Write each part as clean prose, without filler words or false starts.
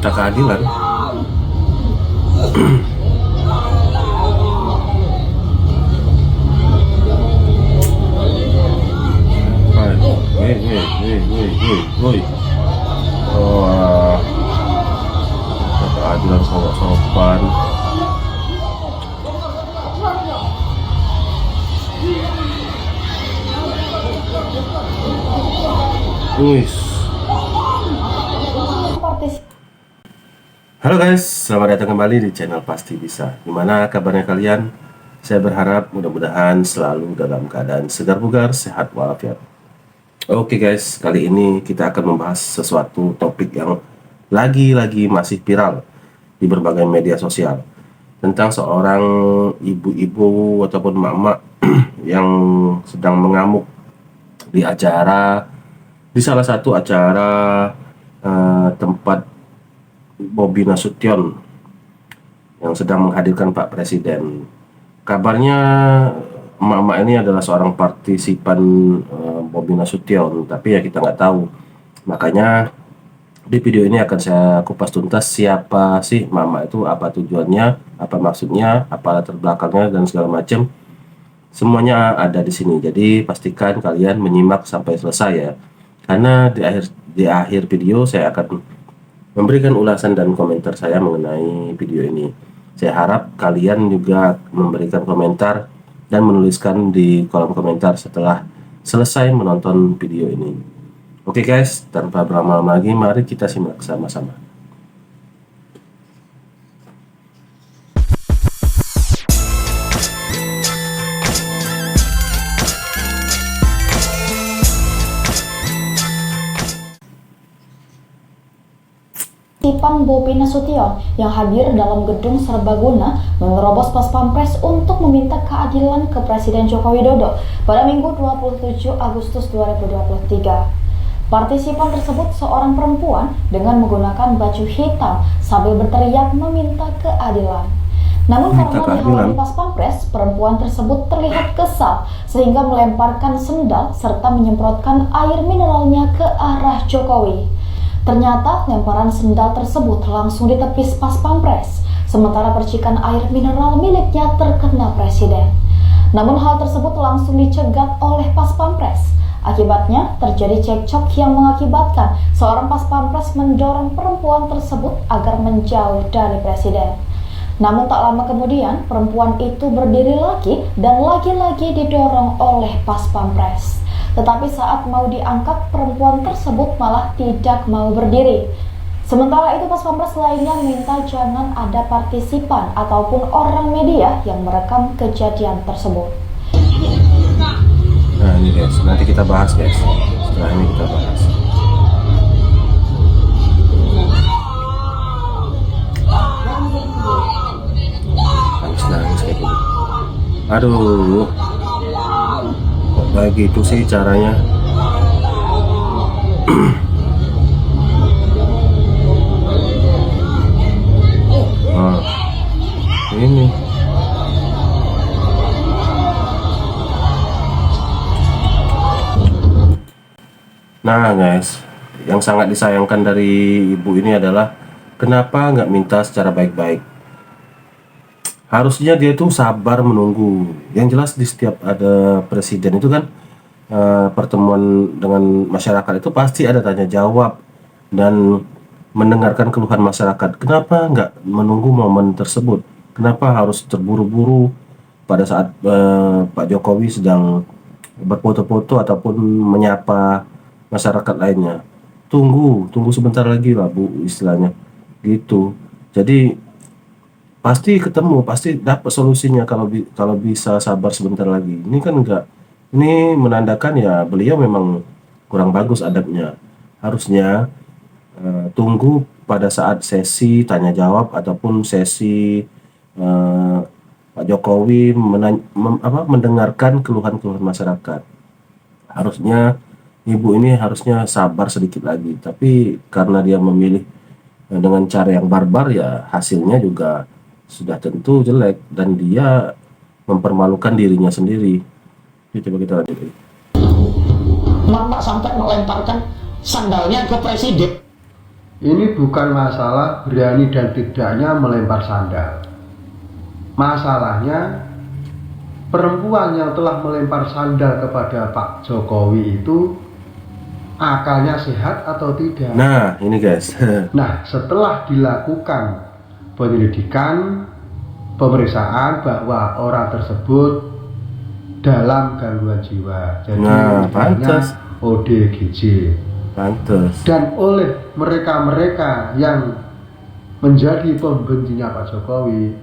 meminta keadilan. Woi. Oh, keadilan sopan. Wih. Halo guys, selamat datang kembali di channel Pasti Bisa. Gimana kabarnya kalian? Saya berharap mudah-mudahan selalu dalam keadaan segar bugar, sehat walafiat. Oke guys, kali ini kita akan membahas sesuatu topik yang lagi-lagi masih viral di berbagai media sosial, tentang seorang ibu-ibu ataupun mak-mak yang sedang mengamuk di salah satu acara tempat Bobi Nasution yang sedang menghadirkan Pak Presiden. Kabarnya emak-emak ini adalah seorang partisipan Bobi Nasution, tapi ya kita nggak tahu. Makanya di video ini akan saya kupas tuntas siapa sih mama itu, apa tujuannya, apa maksudnya, apa latar belakangnya dan segala macam. Semuanya ada di sini. Jadi pastikan kalian menyimak sampai selesai ya. Karena di akhir video saya akan memberikan ulasan dan komentar saya mengenai video ini. Saya harap kalian juga memberikan komentar dan menuliskan di kolom komentar setelah selesai menonton video ini. Oke guys, tanpa berlama-lama lagi, mari kita simak sama-sama. Partisipan Bobi Nasution yang hadir dalam gedung Serbaguna menerobos pas pampres untuk meminta keadilan ke Presiden Joko Widodo pada Minggu 27 Agustus 2023. Partisipan tersebut seorang perempuan dengan menggunakan baju hitam sambil berteriak meminta keadilan. Namun karena dihalangi pas pampres, perempuan tersebut terlihat kesal sehingga melemparkan sendal serta menyemprotkan air mineralnya ke arah Jokowi. Ternyata lemparan sendal tersebut langsung ditepis pas pampres, sementara percikan air mineral miliknya terkena presiden. Namun hal tersebut langsung dicegat oleh pas pampres. Akibatnya terjadi cekcok yang mengakibatkan seorang pas pampres mendorong perempuan tersebut agar menjauh dari presiden. Namun tak lama kemudian perempuan itu berdiri lagi dan lagi-lagi didorong oleh pas pampres. Tetapi saat mau diangkat, perempuan tersebut malah tidak mau berdiri. Sementara itu pas pampres lainnya minta jangan ada partisipan ataupun orang media yang merekam kejadian tersebut. Nah ini guys, nanti kita bahas guys. Setelah ini kita bahas. Nangis kayak gini. Aduh. Kayak gitu sih caranya. Nah, ini nah guys, yang sangat disayangkan dari ibu ini adalah kenapa nggak minta secara baik-baik. Harusnya dia tuh sabar menunggu. Yang jelas di setiap ada presiden itu kan pertemuan dengan masyarakat itu pasti ada tanya jawab dan mendengarkan keluhan masyarakat. Kenapa nggak menunggu momen tersebut? Kenapa harus terburu-buru pada saat Pak Jokowi sedang berfoto-foto ataupun menyapa masyarakat lainnya? Tunggu sebentar lagi lah Bu, istilahnya gitu. Jadi pasti ketemu, pasti dapat solusinya kalau bisa sabar sebentar lagi. Ini kan enggak, ini menandakan ya beliau memang kurang bagus adabnya. Harusnya tunggu pada saat sesi tanya jawab ataupun sesi Pak Jokowi mendengarkan keluhan-keluhan masyarakat. Harusnya ibu ini harusnya sabar sedikit lagi, tapi karena dia memilih dengan cara yang barbar ya hasilnya juga sudah tentu jelek dan dia mempermalukan dirinya sendiri. Coba kita lanjut. Mama sampai melemparkan sandalnya ke presiden. Ini bukan masalah berani dan tidaknya melempar sandal. Masalahnya perempuan yang telah melempar sandal kepada Pak Jokowi itu akalnya sehat atau tidak? Nah, ini guys. Nah, setelah dilakukan penyelidikan, pemeriksaan bahwa orang tersebut dalam gangguan jiwa, jadi pantas. ODGJ. Pantes. Dan oleh mereka-mereka yang menjadi pembencinya Pak Jokowi,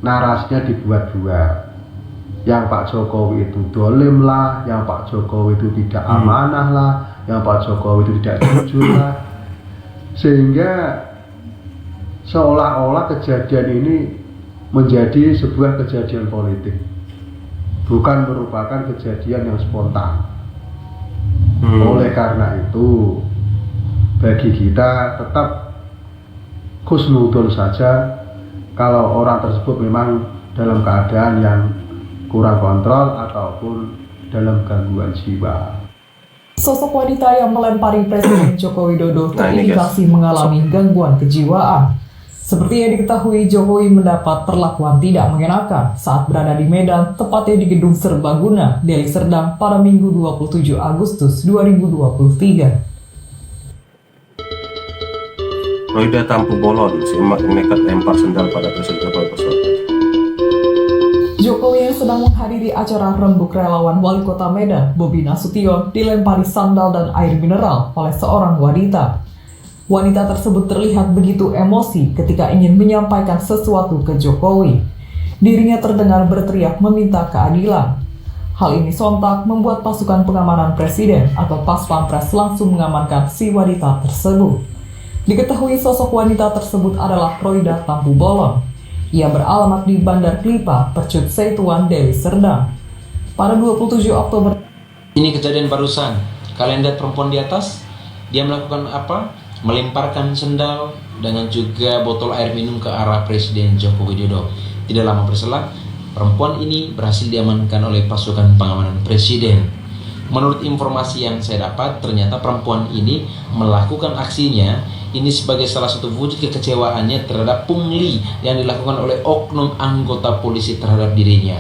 narasinya dibuat-buat. Yang Pak Jokowi itu dolim lah, yang Pak Jokowi itu tidak amanah lah, yang Pak Jokowi itu tidak jujur lah. Sehingga seolah-olah kejadian ini menjadi sebuah kejadian politik, bukan merupakan kejadian yang spontan. Oleh karena itu, bagi kita tetap husnudon saja kalau orang tersebut memang dalam keadaan yang kurang kontrol ataupun dalam gangguan jiwa. Sosok wanita yang melempari Presiden Joko Widodo Nah, ini, terindikasi mengalami gangguan kejiwaan. Seperti yang diketahui, Jokowi mendapat perlakuan tidak mengenakan saat berada di Medan, tepatnya di Gedung Serbaguna, Deli Serdang pada Minggu 27 Agustus 2023. Roida Tampu Bolon, si emak yang nekat lempar sendal pada Presiden Jokowi Pesawat. Jokowi yang sedang menghadiri acara rembuk relawan wali kota Medan, Bobi Nasution, dilempari sandal dan air mineral oleh seorang wanita. Wanita tersebut terlihat begitu emosi ketika ingin menyampaikan sesuatu ke Jokowi. Dirinya terdengar berteriak meminta keadilan. Hal ini sontak membuat pasukan pengamanan presiden atau Pas Pampres langsung mengamankan si wanita tersebut. Diketahui sosok wanita tersebut adalah Roida Tampu Bolon. Ia beralamat di Bandar Klipa, Percut Seituan, Deli Serdang. Pada 27 Oktober. Ini kejadian barusan. Kalian lihat perempuan di atas? Dia melakukan apa? Melemparkan sendal dengan juga botol air minum ke arah Presiden Joko Widodo. Tidak lama berselang, perempuan ini berhasil diamankan oleh pasukan pengamanan presiden. Menurut informasi yang saya dapat, ternyata perempuan ini melakukan aksinya ini sebagai salah satu wujud kekecewaannya terhadap pungli yang dilakukan oleh oknum anggota polisi terhadap dirinya.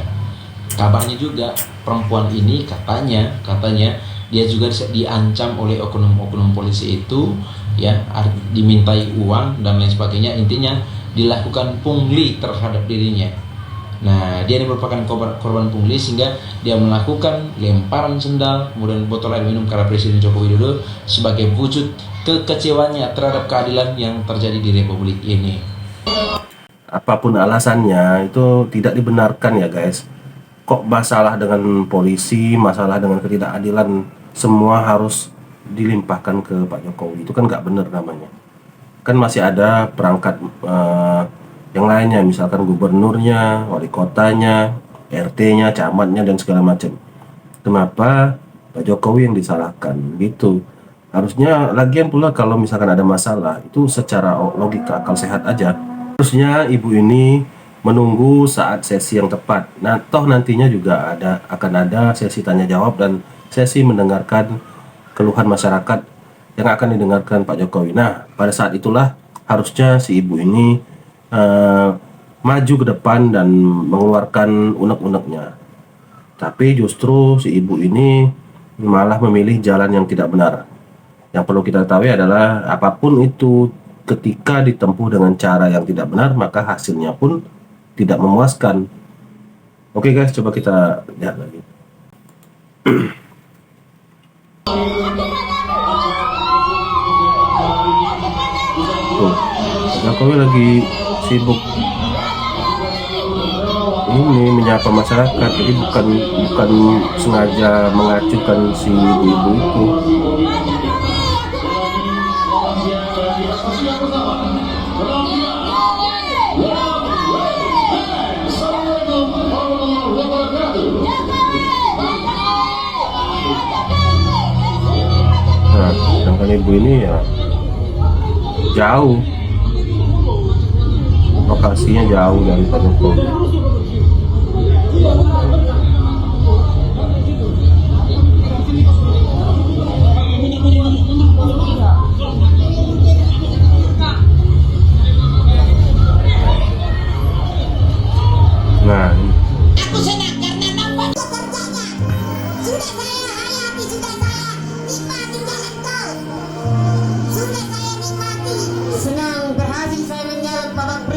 Kabarnya juga perempuan ini katanya dia juga diancam oleh oknum polisi itu, ya, dimintai uang dan lain sebagainya. Intinya dilakukan pungli terhadap dirinya. Nah, dia ini merupakan korban pungli sehingga dia melakukan lemparan sendal kemudian botol air minum ke arah Presiden Joko Widodo sebagai wujud kekecewaannya terhadap keadilan yang terjadi di Republik ini. Apapun alasannya itu tidak dibenarkan ya guys. Kok masalah dengan polisi, masalah dengan ketidakadilan semua harus dilimpahkan ke Pak Jokowi? Itu kan nggak benar namanya. Kan masih ada perangkat yang lainnya, misalkan gubernurnya, wali kotanya, RT-nya, camatnya dan segala macam. Kenapa Pak Jokowi yang disalahkan gitu? Harusnya lagian pula kalau misalkan ada masalah itu secara logika akal sehat aja. Harusnya ibu ini menunggu saat sesi yang tepat. Nah, toh nantinya juga akan ada sesi tanya jawab dan sesi mendengarkan keluhan masyarakat yang akan didengarkan Pak Jokowi. Nah, pada saat itulah harusnya si ibu ini maju ke depan dan mengeluarkan unek-uneknya. Tapi justru si ibu ini malah memilih jalan yang tidak benar. Yang perlu kita ketahui adalah apapun itu ketika ditempuh dengan cara yang tidak benar maka hasilnya pun tidak memuaskan. Oke guys, coba kita lihat lagi. Tuh, Jokowi lagi sibuk ini menyapa masyarakat, jadi bukan sengaja mengacukan si ibu itu. Nah, sedangkan ibu ini ya jauh, lokasinya jauh dari Pak Jokowi.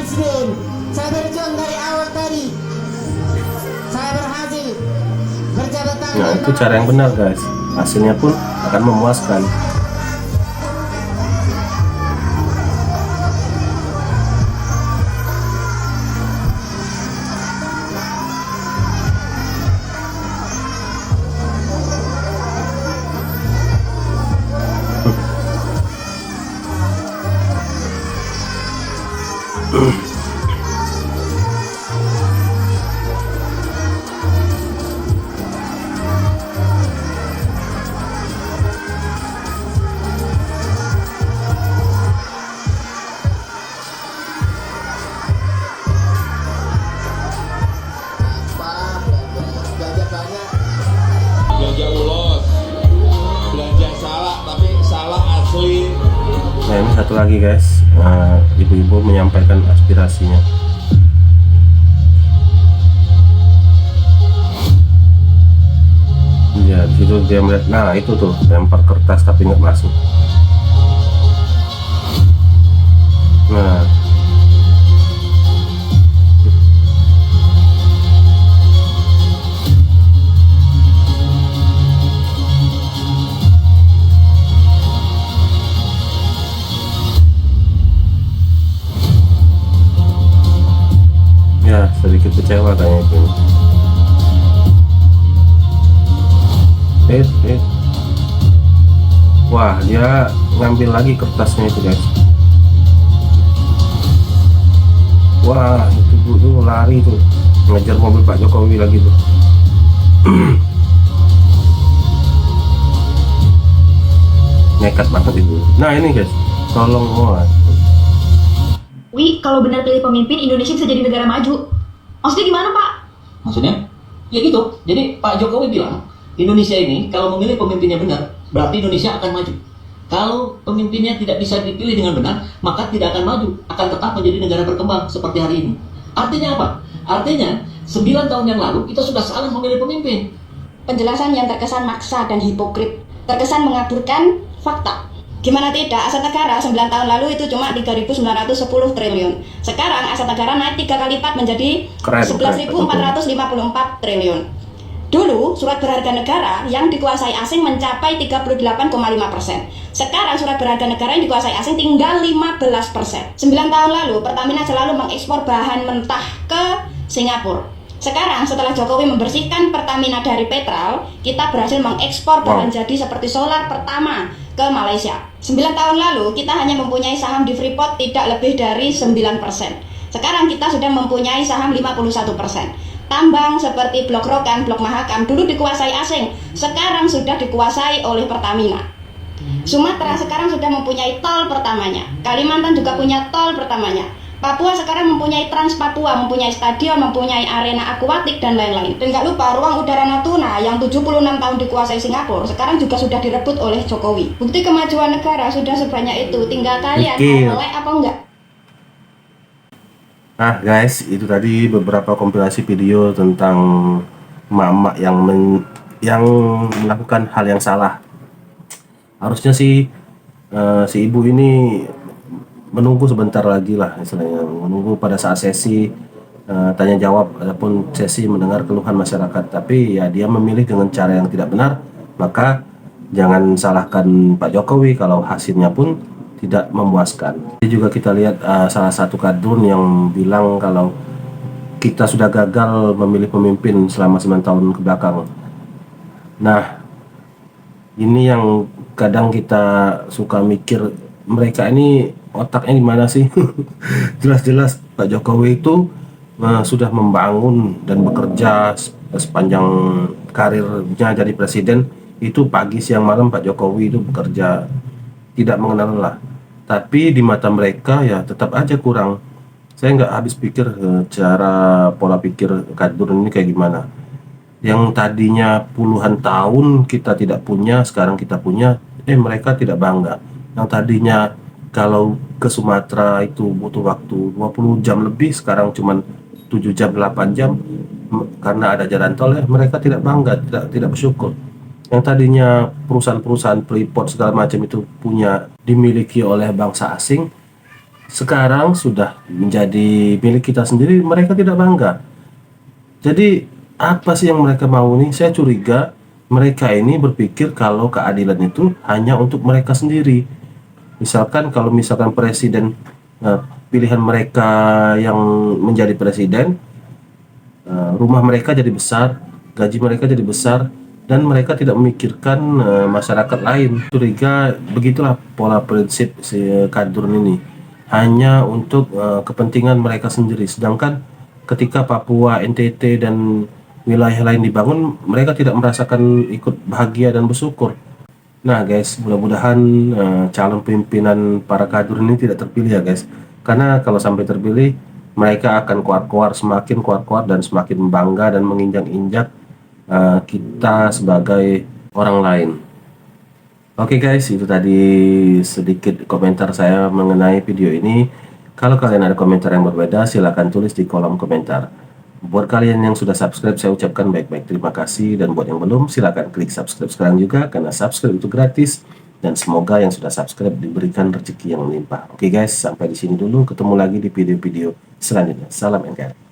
Presiden. Saya berjuang dari awal tadi. Saya berhasil berjabat tangan. Nah, itu cara yang benar guys. Hasilnya pun akan memuaskan. Belanja ulos, belanja salah tapi salah asli. Nah, ini satu lagi guys, ibu-ibu menyampaikan aspirasinya. Ya, di situ dia melihat, nah itu tuh lempar kertas tapi nggak masuk. Nah, ya sedikit kecewa kayaknya itu. Wah, dia ngambil lagi kertasnya itu guys. Wah, itu tuh lari tuh ngejar mobil Pak Jokowi lagi tuh. Nekat banget itu. Nah ini guys, tolong Kalau benar pilih pemimpin, Indonesia bisa jadi negara maju. Maksudnya gimana, Pak? Maksudnya? Ya gitu. Jadi Pak Jokowi bilang, Indonesia ini kalau memilih pemimpinnya benar, berarti Indonesia akan maju. Kalau pemimpinnya tidak bisa dipilih dengan benar, maka tidak akan maju, akan tetap menjadi negara berkembang seperti hari ini. Artinya apa? Artinya 9 tahun yang lalu kita sudah salah memilih pemimpin. Penjelasan yang terkesan maksa dan hipokrit, terkesan mengaburkan fakta. Gimana tidak, aset negara 9 tahun lalu itu cuma 3.910 triliun. Sekarang aset negara naik 3 kali lipat menjadi 11.454 triliun. Dulu surat berharga negara yang dikuasai asing mencapai 38,5%. Sekarang surat berharga negara yang dikuasai asing tinggal 15%. 9 tahun lalu Pertamina selalu mengekspor bahan mentah ke Singapura. Sekarang setelah Jokowi membersihkan Pertamina dari petrol, kita berhasil mengekspor bahan jadi seperti solar pertama ke Malaysia. 9 tahun lalu kita hanya mempunyai saham di Freeport tidak lebih dari 9%. Sekarang kita sudah mempunyai saham 51%. Tambang seperti Blok Rokan, Blok Mahakam dulu dikuasai asing, sekarang sudah dikuasai oleh Pertamina. Sumatera sekarang sudah mempunyai tol pertamanya. Kalimantan juga punya tol pertamanya. Papua sekarang mempunyai Trans Papua, mempunyai stadion, mempunyai arena akuatik dan lain-lain. Dan gak lupa ruang udara Natuna yang 76 tahun dikuasai Singapura, sekarang juga sudah direbut oleh Jokowi. Bukti kemajuan negara sudah sebanyak itu, tinggal kalian mau melek apa enggak. Nah guys, itu tadi beberapa kompilasi video tentang emak-emak yang melakukan hal yang salah. Harusnya sih si ibu ini menunggu sebentar lagi lah, istilahnya menunggu pada saat sesi tanya jawab ataupun sesi mendengar keluhan masyarakat. Tapi ya dia memilih dengan cara yang tidak benar, maka jangan salahkan Pak Jokowi kalau hasilnya pun tidak memuaskan. Jadi juga kita lihat salah satu kadrun yang bilang kalau kita sudah gagal memilih pemimpin selama 9 tahun ke belakang. Nah, ini yang kadang kita suka mikir, mereka ini otaknya di mana sih? Jelas-jelas Pak Jokowi itu sudah membangun dan bekerja sepanjang karirnya jadi presiden. Itu pagi siang malam Pak Jokowi itu bekerja tidak mengenal lelah. Tapi di mata mereka ya tetap aja kurang. Saya nggak habis pikir cara pola pikir kadrun ini kayak gimana. Yang tadinya puluhan tahun kita tidak punya, sekarang kita punya, mereka tidak bangga. Yang tadinya kalau ke Sumatera itu butuh waktu 20 jam lebih, sekarang cuma 7 jam 8 jam karena ada jalan tol, mereka tidak bangga, tidak bersyukur. Yang tadinya perusahaan-perusahaan Freeport segala macam itu dimiliki oleh bangsa asing, sekarang sudah menjadi milik kita sendiri, mereka tidak bangga. Jadi apa sih yang mereka mau nih? Saya curiga mereka ini berpikir kalau keadilan itu hanya untuk mereka sendiri. Misalkan kalau misalkan presiden, pilihan mereka yang menjadi presiden, rumah mereka jadi besar, gaji mereka jadi besar, dan mereka tidak memikirkan masyarakat lain. Curiga begitulah pola prinsip si Kadrun ini, hanya untuk kepentingan mereka sendiri. Sedangkan ketika Papua, NTT, dan wilayah lain dibangun, mereka tidak merasakan ikut bahagia dan bersyukur. Nah guys, mudah-mudahan calon pimpinan para Kadrun ini tidak terpilih ya guys. Karena kalau sampai terpilih, mereka akan semakin kuat-kuat dan semakin bangga dan menginjak-injak kita sebagai orang lain. Oke guys, itu tadi sedikit komentar saya mengenai video ini. Kalau kalian ada komentar yang berbeda, silahkan tulis di kolom komentar. Buat kalian yang sudah subscribe, saya ucapkan baik-baik terima kasih. Dan buat yang belum, silahkan klik subscribe sekarang juga, karena subscribe itu gratis. Dan semoga yang sudah subscribe diberikan rezeki yang melimpah. Oke guys, sampai di sini dulu. Ketemu lagi di video-video selanjutnya. Salam NKRI.